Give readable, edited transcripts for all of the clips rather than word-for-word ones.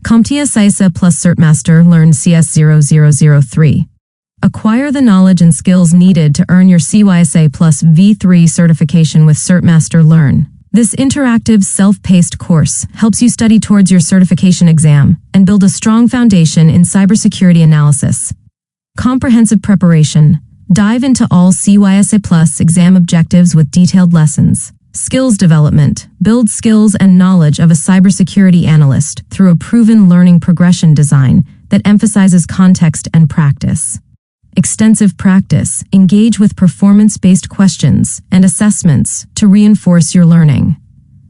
CompTIA CySA plus CertMaster Learn CS0 Acquire the knowledge and skills needed to earn your CySA plus V3 certification with CertMaster Learn. This interactive, self-paced course helps you study towards your certification exam and build a strong foundation in cybersecurity analysis. Comprehensive preparation. Dive into all CySA plus exam objectives with detailed lessons. Skills development. Build skills and knowledge of a cybersecurity analyst through a proven learning progression design that emphasizes context and practice. Extensive practice. Engage with performance-based questions and assessments to reinforce your learning.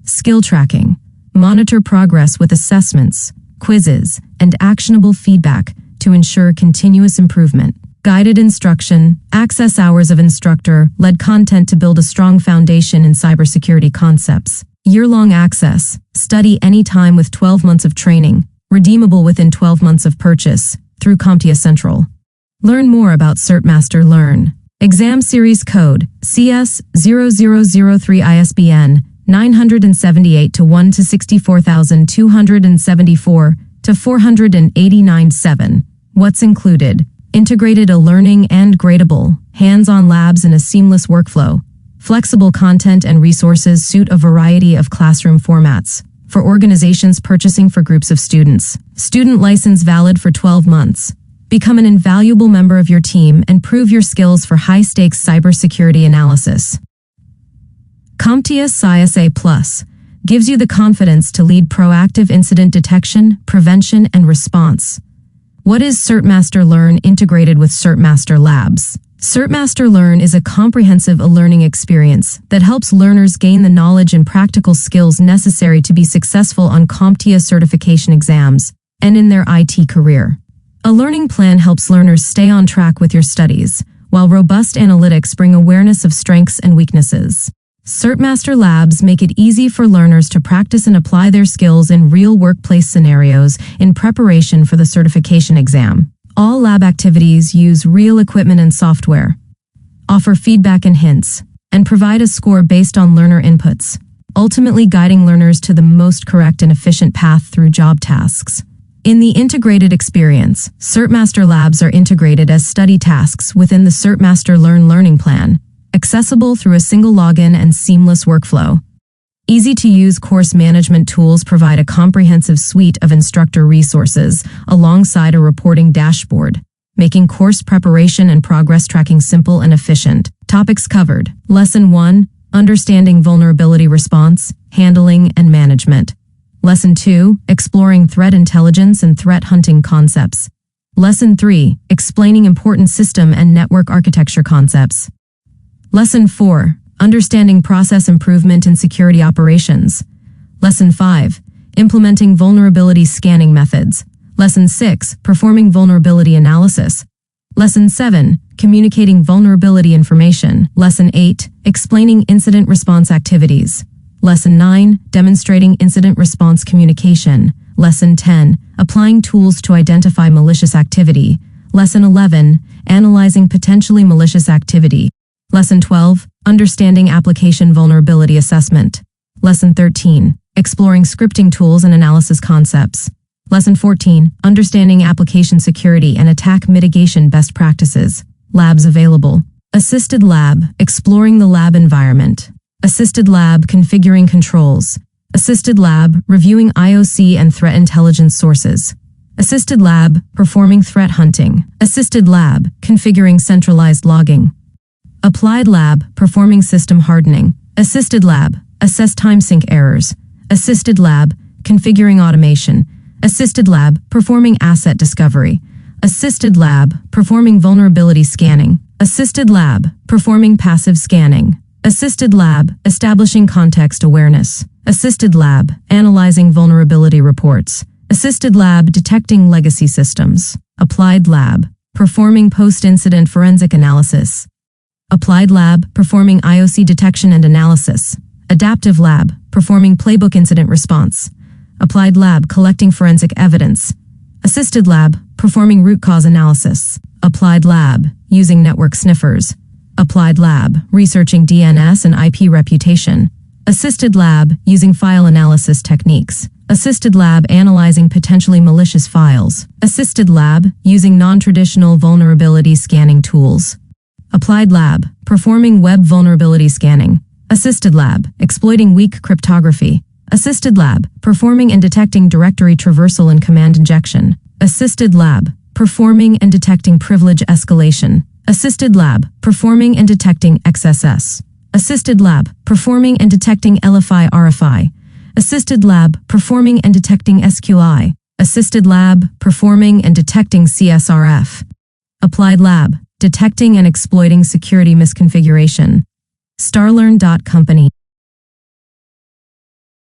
Skill tracking. Monitor progress with assessments, quizzes, and actionable feedback to ensure continuous improvement. Guided instruction. Access hours of instructor-led content to build a strong foundation in cybersecurity concepts. Year-long access. Study anytime with 12 months of training, redeemable within 12 months of purchase, through CompTIA Central. Learn more about CertMaster Learn. Exam Series Code, CS0003 ISBN, 978-164,274-489-7. What's included? Integrated e-learning and gradable, hands-on labs in a seamless workflow. Flexible content and resources suit a variety of classroom formats. For organizations purchasing for groups of students. Student license valid for 12 months. Become an invaluable member of your team and prove your skills for high-stakes cybersecurity analysis. CompTIA CySA Plus gives you the confidence to lead proactive incident detection, prevention, and response. What is CertMaster Learn integrated with CertMaster Labs? CertMaster Learn is a comprehensive e-learning experience that helps learners gain the knowledge and practical skills necessary to be successful on CompTIA certification exams and in their IT career. A learning plan helps learners stay on track with your studies, while robust analytics bring awareness of strengths and weaknesses. CertMaster Labs make it easy for learners to practice and apply their skills in real workplace scenarios in preparation for the certification exam. All lab activities use real equipment and software, offer feedback and hints, and provide a score based on learner inputs, ultimately guiding learners to the most correct and efficient path through job tasks. In the integrated experience, CertMaster Labs are integrated as study tasks within the CertMaster Learn learning plan, accessible through a single login and seamless workflow. Easy-to-use course management tools provide a comprehensive suite of instructor resources alongside a reporting dashboard, making course preparation and progress tracking simple and efficient. Topics covered. Lesson 1, Understanding Vulnerability Response, Handling and Management. Lesson 2, Exploring Threat Intelligence and Threat Hunting Concepts. Lesson 3, Explaining Important System and Network Architecture Concepts. Lesson 4, Understanding Process Improvement in Security Operations. Lesson 5, Implementing Vulnerability Scanning Methods. Lesson 6, Performing Vulnerability Analysis. Lesson 7, Communicating Vulnerability Information. Lesson 8, Explaining Incident Response Activities. Lesson 9, Demonstrating Incident Response Communication. Lesson 10, Applying Tools to Identify Malicious Activity. Lesson 11, Analyzing Potentially Malicious Activity. Lesson 12, Understanding Application Vulnerability Assessment. Lesson 13, Exploring Scripting Tools and Analysis Concepts. Lesson 14, Understanding Application Security and Attack Mitigation Best Practices. Labs available. Assisted Lab, Exploring the Lab Environment. Assisted Lab, Configuring Controls. Assisted Lab, Reviewing IOC and Threat Intelligence Sources. Assisted Lab, Performing Threat Hunting. Assisted Lab, Configuring Centralized Logging. Applied Lab, Performing System Hardening. Assisted Lab, Assess Time Sync Errors. Assisted Lab, Configuring Automation. Assisted Lab, Performing Asset Discovery. Assisted Lab, Performing Vulnerability Scanning. Assisted Lab, Performing Passive Scanning. Assisted Lab, Establishing Context Awareness. Assisted Lab, Analyzing Vulnerability Reports. Assisted Lab, Detecting Legacy Systems. Applied Lab, Performing Post-Incident Forensic Analysis. Applied Lab, Performing IOC Detection and Analysis. Adaptive Lab, Performing Playbook Incident Response. Applied Lab, Collecting Forensic Evidence. Assisted Lab, Performing Root Cause Analysis. Applied Lab, Using Network Sniffers. Applied Lab, Researching DNS and IP reputation. Assisted Lab, Using File Analysis Techniques. Assisted lab analyzing potentially malicious files. Assisted lab using non-traditional vulnerability scanning tools. Applied lab performing web vulnerability scanning. Assisted lab exploiting weak cryptography. Assisted lab performing and detecting directory traversal and command injection. Assisted lab performing and detecting privilege escalation. Assisted lab performing and detecting XSS. Assisted lab performing and detecting LFI RFI. Assisted lab performing and detecting SQI. Assisted lab performing and detecting CSRF. Applied lab detecting and exploiting security misconfiguration. StarLearn.company